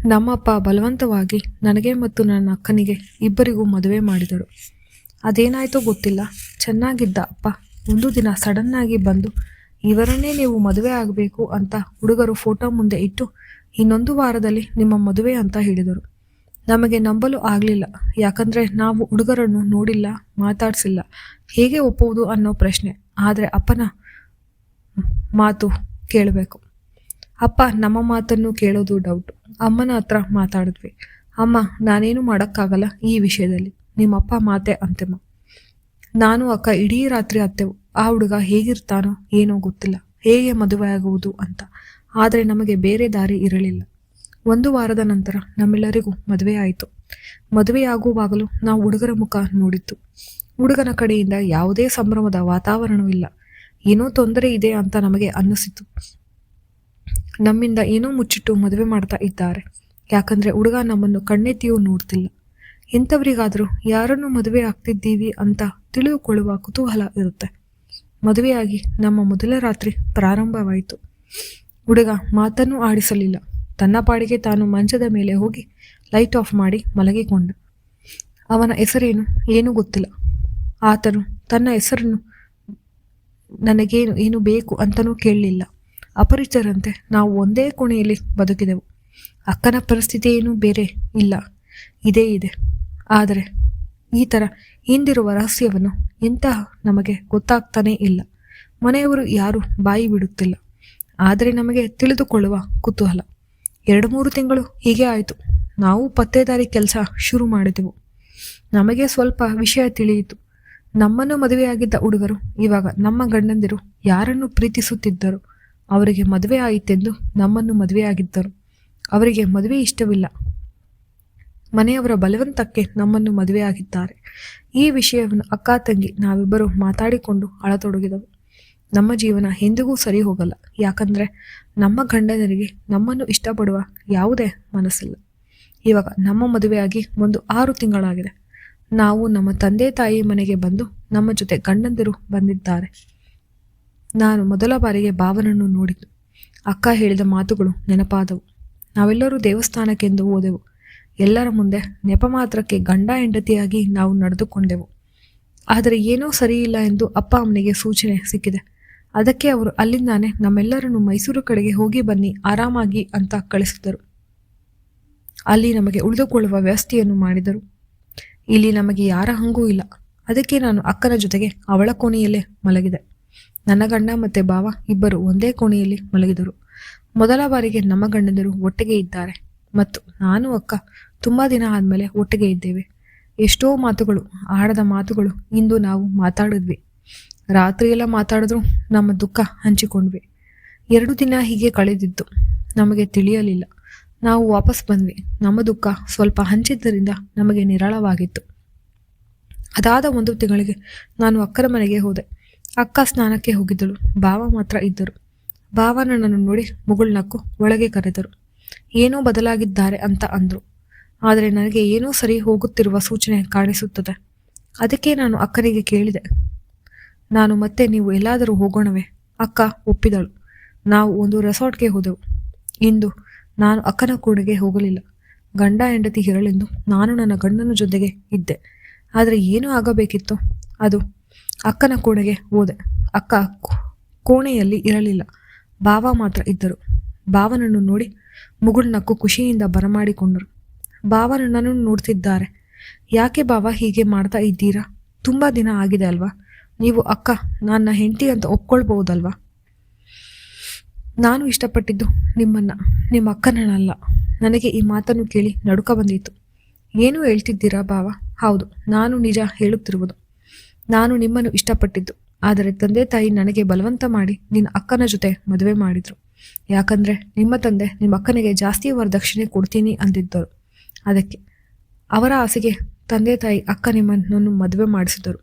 ನಮ್ಮಪ್ಪ ಬಲವಂತವಾಗಿ ನನಗೆ ಮತ್ತು ನನ್ನ ಅಕ್ಕನಿಗೆ ಇಬ್ಬರಿಗೂ ಮದುವೆ ಮಾಡಿದರು. ಅದೇನಾಯ್ತೋ ಗೊತ್ತಿಲ್ಲ. ಚೆನ್ನಾಗಿದ್ದ ಅಪ್ಪ ಒಂದು ದಿನ ಸಡನ್ನಾಗಿ ಬಂದು ಇವರನ್ನೇ ನೀವು ಮದುವೆ ಆಗಬೇಕು ಅಂತ ಹುಡುಗರು ಫೋಟೋ ಮುಂದೆ ಇಟ್ಟು ಇನ್ನೊಂದು ವಾರದಲ್ಲಿ ನಿಮ್ಮ ಮದುವೆ ಅಂತ ಹೇಳಿದರು. ನಮಗೆ ನಂಬಲು ಆಗಲಿಲ್ಲ. ಯಾಕಂದರೆ ನಾವು ಹುಡುಗರನ್ನು ನೋಡಿಲ್ಲ, ಮಾತಾಡಿಸಿಲ್ಲ. ಹೇಗೆ ಒಪ್ಪುವುದು ಅನ್ನೋ ಪ್ರಶ್ನೆ. ಆದರೆ ಅಪ್ಪನ ಮಾತು ಕೇಳಬೇಕು. ಅಪ್ಪ ನಮ್ಮ ಮಾತನ್ನು ಕೇಳೋದು ಡೌಟು. ಅಮ್ಮನ ಹತ್ರ ಮಾತಾಡಿದ್ವಿ. ಅಮ್ಮ, ನಾನೇನು ಮಾಡೋಕ್ಕಾಗಲ್ಲ ಈ ವಿಷಯದಲ್ಲಿ. ನಿಮ್ಮಪ್ಪ ಮಾತೆ ಅಂತಿಮ. ನಾನು ಅಕ್ಕ ಇಡೀ ರಾತ್ರಿ ಅತ್ತೆವು. ಆ ಹುಡುಗ ಹೇಗಿರ್ತಾನೋ ಏನೋ ಗೊತ್ತಿಲ್ಲ, ಹೇಗೆ ಮದುವೆ ಆಗುವುದು ಅಂತ. ಆದರೆ ನಮಗೆ ಬೇರೆ ದಾರಿ ಇರಲಿಲ್ಲ. ಒಂದು ವಾರದ ನಂತರ ನಮ್ಮೆಲ್ಲರಿಗೂ ಮದುವೆ ಆಯಿತು. ಮದುವೆಯಾಗುವಾಗಲೂ ನಾವು ಹುಡುಗರ ಮುಖ ನೋಡಿತ್ತು. ಹುಡುಗನ ಕಡೆಯಿಂದ ಯಾವುದೇ ಸಂಭ್ರಮದ ವಾತಾವರಣವಿಲ್ಲ. ಏನೋ ತೊಂದರೆ ಇದೆ ಅಂತ ನಮಗೆ ಅನ್ನಿಸಿತು. ನಮ್ಮಿಂದ ಏನೋ ಮುಚ್ಚಿಟ್ಟು ಮದುವೆ ಮಾಡ್ತಾ ಇದ್ದಾರೆ. ಯಾಕಂದರೆ ಹುಡುಗ ನಮ್ಮನ್ನು ಕಣ್ಣೆತ್ತಿಯೂ ನೋಡ್ತಿಲ್ಲ. ಎಂಥವರಿಗಾದರೂ ಯಾರನ್ನು ಮದುವೆ ಆಗ್ತಿದ್ದೀವಿ ಅಂತ ತಿಳಿದುಕೊಳ್ಳುವ ಕುತೂಹಲ ಇರುತ್ತೆ. ಮದುವೆಯಾಗಿ ನಮ್ಮ ಮೊದಲ ರಾತ್ರಿ ಪ್ರಾರಂಭವಾಯಿತು. ಹುಡುಗ ಮಾತನ್ನೂ ಆಡಿಸಲಿಲ್ಲ. ತನ್ನ ಪಾಡಿಗೆ ತಾನು ಮಂಚದ ಮೇಲೆ ಹೋಗಿ ಲೈಟ್ ಆಫ್ ಮಾಡಿ ಮಲಗಿಕೊಂಡ. ಅವನ ಹೆಸರೇನು ಏನೂ ಗೊತ್ತಿಲ್ಲ. ಆತನು ತನ್ನ ಹೆಸರನ್ನು ಏನು ಬೇಕು ಅಂತಲೂ ಕೇಳಲಿಲ್ಲ. ಅಪರಿಚಿತರಂತೆ ನಾವು ಒಂದೇ ಕೋಣೆಯಲ್ಲಿ ಬದುಕಿದೆವು. ಅಕ್ಕನ ಪರಿಸ್ಥಿತಿ ಏನೂ ಬೇರೆ ಇಲ್ಲ, ಇದೇ ಇದೆ. ಆದರೆ ಈ ಥರ ಹಿಂದಿರುವ ರಹಸ್ಯವನ್ನು ಎಂತಹ ನಮಗೆ ಗೊತ್ತಾಗ್ತಾನೇ ಇಲ್ಲ. ಮನೆಯವರು ಯಾರೂ ಬಾಯಿ ಬಿಡುತ್ತಿಲ್ಲ. ಆದರೆ ನಮಗೆ ತಿಳಿದುಕೊಳ್ಳುವ ಕುತೂಹಲ. 2-3 ತಿಂಗಳು ಹೀಗೆ ಆಯಿತು. ನಾವು ಪತ್ತೇದಾರಿ ಕೆಲಸ ಶುರು ಮಾಡಿದೆವು. ನಮಗೆ ಸ್ವಲ್ಪ ವಿಷಯ ತಿಳಿಯಿತು. ನಮ್ಮನ್ನು ಮದುವೆಯಾಗಿದ್ದ ಹುಡುಗರು ಇವಾಗ ನಮ್ಮ ಗಂಡಂದಿರು ಯಾರನ್ನು ಪ್ರೀತಿಸುತ್ತಿದ್ದರು, ಅವರಿಗೆ ಮದುವೆ ಆಯಿತೆಂದು ನಮ್ಮನ್ನು ಮದುವೆಯಾಗಿದ್ದರು. ಅವರಿಗೆ ಮದುವೆ ಇಷ್ಟವಿಲ್ಲ. ಮನೆಯವರ ಬಲವಂತಕ್ಕೆ ನಮ್ಮನ್ನು ಮದುವೆಯಾಗಿದ್ದಾರೆ. ಈ ವಿಷಯವನ್ನು ಅಕ್ಕ ತಂಗಿ ನಾವಿಬ್ಬರು ಮಾತಾಡಿಕೊಂಡು ಅಳತೊಡಗಿದವು. ನಮ್ಮ ಜೀವನ ಎಂದಿಗೂ ಸರಿ ಹೋಗಲ್ಲ. ಯಾಕಂದರೆ ನಮ್ಮ ಗಂಡನರಿಗೆ ನಮ್ಮನ್ನು ಇಷ್ಟಪಡುವ ಯಾವುದೇ ಮನಸ್ಸಿಲ್ಲ. ಇವಾಗ ನಮ್ಮ ಮದುವೆಯಾಗಿ 6 ತಿಂಗಳಾಗಿದೆ. ನಾವು ನಮ್ಮ ತಂದೆ ತಾಯಿ ಮನೆಗೆ ಬಂದು ನಮ್ಮ ಜೊತೆ ಗಂಡಂದಿರು ಬಂದಿದ್ದಾರೆ. ನಾನು ಮೊದಲ ಬಾರಿಗೆ ಭಾವನನ್ನು ನೋಡಿದ್ದು. ಅಕ್ಕ ಹೇಳಿದ ಮಾತುಗಳು ನೆನಪಾದವು. ನಾವೆಲ್ಲರೂ ದೇವಸ್ಥಾನಕ್ಕೆಂದು ಹೋದೆವು. ಎಲ್ಲರ ಮುಂದೆ ನೆಪ ಮಾತ್ರಕ್ಕೆ ಗಂಡ ಹೆಂಡತಿಯಾಗಿ ನಾವು ನಡೆದುಕೊಂಡೆವು. ಆದರೆ ಏನೋ ಸರಿಯಿಲ್ಲ ಎಂದು ಅಪ್ಪ ಅಮ್ಮನಿಗೆ ಸೂಚನೆ ಸಿಕ್ಕಿದೆ. ಅದಕ್ಕೆ ಅವರು ಅಲ್ಲಿಂದಾನೆ ನಮ್ಮೆಲ್ಲರನ್ನು ಮೈಸೂರು ಕಡೆಗೆ ಹೋಗಿ ಬನ್ನಿ ಆರಾಮಾಗಿ ಅಂತ ಕಳಿಸಿದರು. ಅಲ್ಲಿ ನಮಗೆ ಉಳಿದುಕೊಳ್ಳುವ ವ್ಯವಸ್ಥೆಯನ್ನು ಮಾಡಿದರು. ಇಲ್ಲಿ ನಮಗೆ ಯಾರ ಹಂಗೂ ಇಲ್ಲ. ಅದಕ್ಕೆ ನಾನು ಅಕ್ಕನ ಜೊತೆಗೆ ಅವಳ ಕೋಣೆಯಲ್ಲೇ ಮಲಗಿದೆ. ನನ್ನ ಗಂಡ ಮತ್ತು ಭಾವ ಇಬ್ಬರು ಒಂದೇ ಕೋಣೆಯಲ್ಲಿ ಮಲಗಿದರು. ಮೊದಲ ಬಾರಿಗೆ ನಮ್ಮ ಗಂಡಂದಿರು ಒಟ್ಟಿಗೆ ಇದ್ದಾರೆ ಮತ್ತು ನಾನು ಅಕ್ಕ ತುಂಬ ದಿನ ಆದಮೇಲೆ ಒಟ್ಟಿಗೆ ಇದ್ದೇವೆ. ಎಷ್ಟೋ ಮಾತುಗಳು, ಆಡದ ಮಾತುಗಳು ಇಂದು ನಾವು ಮಾತಾಡಿದ್ವಿ. ರಾತ್ರಿಯೆಲ್ಲ ಮಾತಾಡಿದ್ರು ನಮ್ಮ ದುಃಖ ಹಂಚಿಕೊಂಡ್ವಿ. 2 ದಿನ ಹೀಗೆ ಕಳೆದಿದ್ದು ನಮಗೆ ತಿಳಿಯಲಿಲ್ಲ. ನಾವು ವಾಪಸ್ ಬಂದ್ವಿ. ನಮ್ಮ ದುಃಖ ಸ್ವಲ್ಪ ಹಂಚಿದ್ದರಿಂದ ನಮಗೆ ನಿರಾಳವಾಗಿತ್ತು. ಅದಾದ 1 ತಿಂಗಳಿಗೆ ನಾನು ಅಕ್ಕನ ಮನೆಗೆ ಹೋದೆ. ಅಕ್ಕ ಸ್ನಾನಕ್ಕೆ ಹೋಗಿದ್ದಳು. ಭಾವ ಮಾತ್ರ ಇದ್ದರು. ಭಾವ ನನ್ನನ್ನು ನೋಡಿ ಮುಗುಳ್ನಕ್ಕು ಒಳಗೆ ಕರೆದರು. ಏನೋ ಬದಲಾಗಿದ್ದಾರೆ ಅಂತ ಅಂದರು. ಆದರೆ ನನಗೆ ಏನೋ ಸರಿ ಹೋಗುತ್ತಿರುವ ಸೂಚನೆ ಕಾಣಿಸುತ್ತದೆ. ಅದಕ್ಕೆ ನಾನು ಅಕ್ಕನಿಗೆ ಕೇಳಿದೆ, ನಾನು ಮತ್ತೆ ನೀವು ಎಲ್ಲಾದರೂ ಹೋಗೋಣವೇ? ಅಕ್ಕ ಒಪ್ಪಿದಳು. ನಾವು ಒಂದು ರೆಸಾರ್ಟ್ಗೆ ಹೋದೆವು. ಇಂದು ನಾನು ಅಕ್ಕನ ಕೋಣೆಗೆ ಹೋಗಲಿಲ್ಲ. ಗಂಡ ಹೆಂಡತಿ ಇರಲೆಂದು ನಾನು ನನ್ನ ಗಂಡನ ಜೊತೆಗೆ ಇದ್ದೆ. ಆದರೆ ಏನೂ ಆಗಬೇಕಿತ್ತು. ಅದು ಅಕ್ಕನ ಕೋಣೆಗೆ ಹೋದೆ. ಅಕ್ಕ ಕೋಣೆಯಲ್ಲಿ ಇರಲಿಲ್ಲ. ಭಾವ ಮಾತ್ರ ಇದ್ದರು. ಭಾವನನ್ನು ನೋಡಿ ಮುಗುಳ್ನಕ್ಕು ಖುಷಿಯಿಂದ ಬರಮಾಡಿಕೊಂಡರು. ಭಾವ ನನ್ನನ್ನು ನೋಡ್ತಿದ್ದಾರೆ. ಯಾಕೆ ಭಾವ ಹೀಗೆ ಮಾಡ್ತಾ ಇದ್ದೀರಾ? ತುಂಬ ದಿನ ಆಗಿದೆ ಅಲ್ವಾ? ನೀವು ಅಕ್ಕ ನನ್ನ ಹೆಂಡತಿ ಅಂತ ಒಪ್ಕೊಳ್ಬಹುದಲ್ವಾ? ನಾನು ಇಷ್ಟಪಟ್ಟಿದ್ದು ನಿಮ್ಮನ್ನು, ನಿಮ್ಮ ಅಕ್ಕನಲ್ಲ. ನನಗೆ ಈ ಮಾತನ್ನು ಕೇಳಿ ನಡುಕ ಬಂದಿತ್ತು. ಏನು ಹೇಳ್ತಿದ್ದೀರಾ ಭಾವ? ಹೌದು, ನಾನು ನಿಜ ಹೇಳುತ್ತಿರುವುದು. ನಾನು ನಿಮ್ಮನ್ನು ಇಷ್ಟಪಟ್ಟಿದ್ದು. ಆದರೆ ತಂದೆ ತಾಯಿ ನನಗೆ ಬಲವಂತ ಮಾಡಿ ನಿನ್ನ ಅಕ್ಕನ ಜೊತೆ ಮದುವೆ ಮಾಡಿದರು. ಯಾಕಂದರೆ ನಿಮ್ಮ ತಂದೆ ನಿಮ್ಮ ಅಕ್ಕನಿಗೆ ಜಾಸ್ತಿ ವರದಕ್ಷಿಣೆ ಕೊಡ್ತೀನಿ ಅಂದಿದ್ದರು. ಅದಕ್ಕೆ ಅವರ ಆಸೆಗೆ ತಂದೆ ತಾಯಿ ಅಕ್ಕ ನಿಮ್ಮನ್ನು ಮದುವೆ ಮಾಡಿಸಿದರು.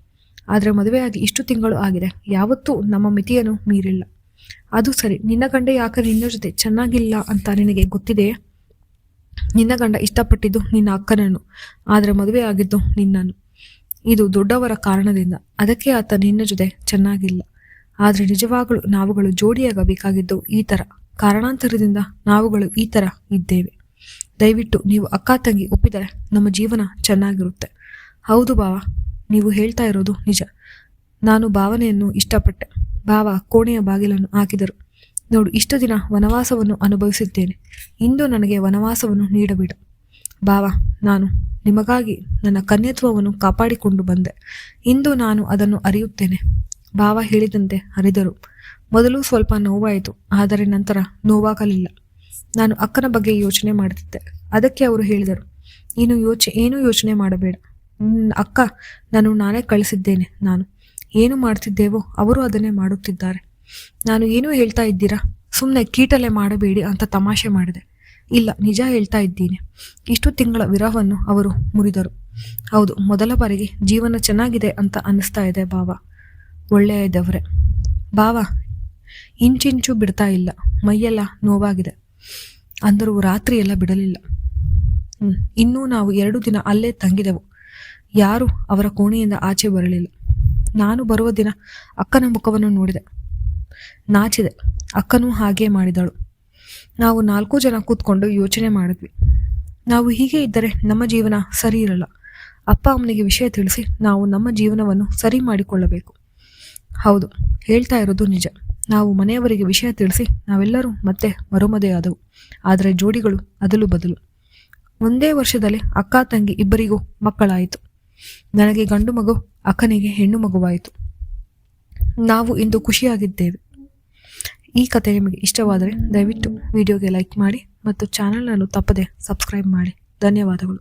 ಆದರೆ ಮದುವೆಯಾಗಿ ಇಷ್ಟು ತಿಂಗಳು ಆಗಿದೆ. ಯಾವತ್ತೂ ನಮ್ಮ ಮಿತಿಯನ್ನು ಮೀರಿಲ್ಲ. ಅದು ಸರಿ, ನಿನ್ನ ಗಂಡ ಯಾಕೆ ನಿನ್ನ ಜೊತೆ ಚೆನ್ನಾಗಿಲ್ಲ ಅಂತ ನಿನಗೆ ಗೊತ್ತಿದೆಯೇ? ನಿನ್ನ ಗಂಡ ಇಷ್ಟಪಟ್ಟಿದ್ದು ನಿನ್ನ ಅಕ್ಕನನ್ನು, ಆದರೆ ಮದುವೆ ಆಗಿದ್ದು ನಿನ್ನನ್ನು. ಇದು ದೊಡ್ಡವರ ಕಾರಣದಿಂದ. ಅದಕ್ಕೆ ಆತ ನಿನ್ನ ಜೊತೆ ಚೆನ್ನಾಗಿಲ್ಲ. ಆದರೆ ನಾವುಗಳು ಜೋಡಿಯಾಗಬೇಕಾಗಿದ್ದು ಈ ಥರ. ಕಾರಣಾಂತರದಿಂದ ನಾವುಗಳು ಈ ಥರ ಇದ್ದೇವೆ. ದಯವಿಟ್ಟು ನೀವು ಅಕ್ಕ ತಂಗಿ ಒಪ್ಪಿದರೆ ನಮ್ಮ ಜೀವನ ಚೆನ್ನಾಗಿರುತ್ತೆ. ಹೌದು ಬಾವ, ನೀವು ಹೇಳ್ತಾ ಇರೋದು ನಿಜ. ನಾನು ಭಾವನೆಯನ್ನು ಇಷ್ಟಪಟ್ಟೆ. ಭಾವ ಕೋಣೆಯ ಬಾಗಿಲನ್ನು ಹಾಕಿದರು. ನೋಡು, ಇಷ್ಟು ದಿನ ವನವಾಸವನ್ನು ಅನುಭವಿಸಿದ್ದೇನೆ. ಇಂದು ನನಗೆ ವನವಾಸವನ್ನು ನೀಡಬೇಡ ಭಾವ. ನಾನು ನಿಮಗಾಗಿ ನನ್ನ ಕನ್ಯತ್ವವನ್ನು ಕಾಪಾಡಿಕೊಂಡು ಬಂದೆ. ಇಂದು ನಾನು ಅದನ್ನು ಅರಿಯುತ್ತೇನೆ. ಭಾವ ಹೇಳಿದಂತೆ ಅರಿದರು. ಮೊದಲು ಸ್ವಲ್ಪ ನೋವಾಯಿತು, ಆದರೆ ನಂತರ ನೋವಾಗಲಿಲ್ಲ. ನಾನು ಅಕ್ಕನ ಬಗ್ಗೆ ಯೋಚನೆ ಮಾಡುತ್ತಿದ್ದೆ. ಅದಕ್ಕೆ ಅವರು ಹೇಳಿದರು, ಏನೂ ಯೋಚನೆ ಮಾಡಬೇಡ. ಅಕ್ಕ ನಾನೇ ಕಳಿಸಿದ್ದೇನೆ. ನಾನು ಏನು ಮಾಡ್ತಿದ್ದೇವೋ ಅವರು ಅದನ್ನೇ ಮಾಡುತ್ತಿದ್ದಾರೆ. ನಾನು ಏನೂ ಹೇಳ್ತಾ ಇದ್ದೀರಾ, ಸುಮ್ಮನೆ ಕೀಟಲೆ ಮಾಡಬೇಡಿ ಅಂತ ತಮಾಷೆ ಮಾಡಿದೆ. ಇಲ್ಲ, ನಿಜ ಹೇಳ್ತಾ ಇದ್ದೀನಿ. ಇಷ್ಟು ತಿಂಗಳ ವಿರಹವನ್ನು ಅವರು ಮುರಿದರು. ಹೌದು, ಮೊದಲ ಬಾರಿಗೆ ಜೀವನ ಚೆನ್ನಾಗಿದೆ ಅಂತ ಅನ್ನಿಸ್ತಾ ಇದೆ ಭಾವ. ಒಳ್ಳೆಯ ದೇವರೇ. ಭಾವ ಇಂಚಿಂಚು ಬಿಡ್ತಾ ಇಲ್ಲ, ಮೈಯೆಲ್ಲ ನೋವಾಗಿದೆ ಅಂದರೂ ರಾತ್ರಿ ಎಲ್ಲ ಬಿಡಲಿಲ್ಲ. ಇನ್ನೂ ನಾವು 2 ದಿನ ಅಲ್ಲೇ ತಂಗಿದೆವು. ಯಾರೂ ಅವರ ಕೋಣೆಯಿಂದ ಆಚೆ ಬರಲಿಲ್ಲ. ನಾನು ಬರುವ ದಿನ ಅಕ್ಕನ ಮುಖವನ್ನು ನೋಡಿದೆ, ನಾಚಿದೆ. ಅಕ್ಕನೂ ಹಾಗೇ ಮಾಡಿದಳು. ನಾವು 4 ಜನ ಕೂತ್ಕೊಂಡು ಯೋಚನೆ ಮಾಡಿದ್ವಿ. ನಾವು ಹೀಗೆ ಇದ್ದರೆ ನಮ್ಮ ಜೀವನ ಸರಿ ಇರಲ್ಲ. ಅಪ್ಪ ಅಮ್ಮನಿಗೆ ವಿಷಯ ತಿಳಿಸಿ ನಾವು ನಮ್ಮ ಜೀವನವನ್ನು ಸರಿ ಮಾಡಿಕೊಳ್ಳಬೇಕು. ಹೌದು, ಹೇಳ್ತಾ ಇರೋದು ನಿಜ. ನಾವು ಮನೆಯವರಿಗೆ ವಿಷಯ ತಿಳಿಸಿ ನಾವೆಲ್ಲರೂ ಮತ್ತೆ ಮರುಮದುವೆಯಾದವು. ಆದರೆ ಜೋಡಿಗಳು ಅದಲು ಬದಲು. ಒಂದೇ ವರ್ಷದಲ್ಲಿ ಅಕ್ಕ ತಂಗಿ ಇಬ್ಬರಿಗೂ ಮಕ್ಕಳಾಯಿತು. ನನಗೆ ಗಂಡು ಮಗು, ಅಕ್ಕನಿಗೆ ಹೆಣ್ಣು ಮಗುವಾಯಿತು. ನಾವು ಇಂದು ಖುಷಿಯಾಗಿದ್ದೇವೆ. ಈ ಕಥೆ ನಿಮಗೆ ಇಷ್ಟವಾದರೆ ದಯವಿಟ್ಟು ವಿಡಿಯೋಗೆ ಲೈಕ್ ಮಾಡಿ ಮತ್ತು ಚಾನಲನ್ನು ತಪ್ಪದೆ ಸಬ್ಸ್ಕ್ರೈಬ್ ಮಾಡಿ. ಧನ್ಯವಾದಗಳು.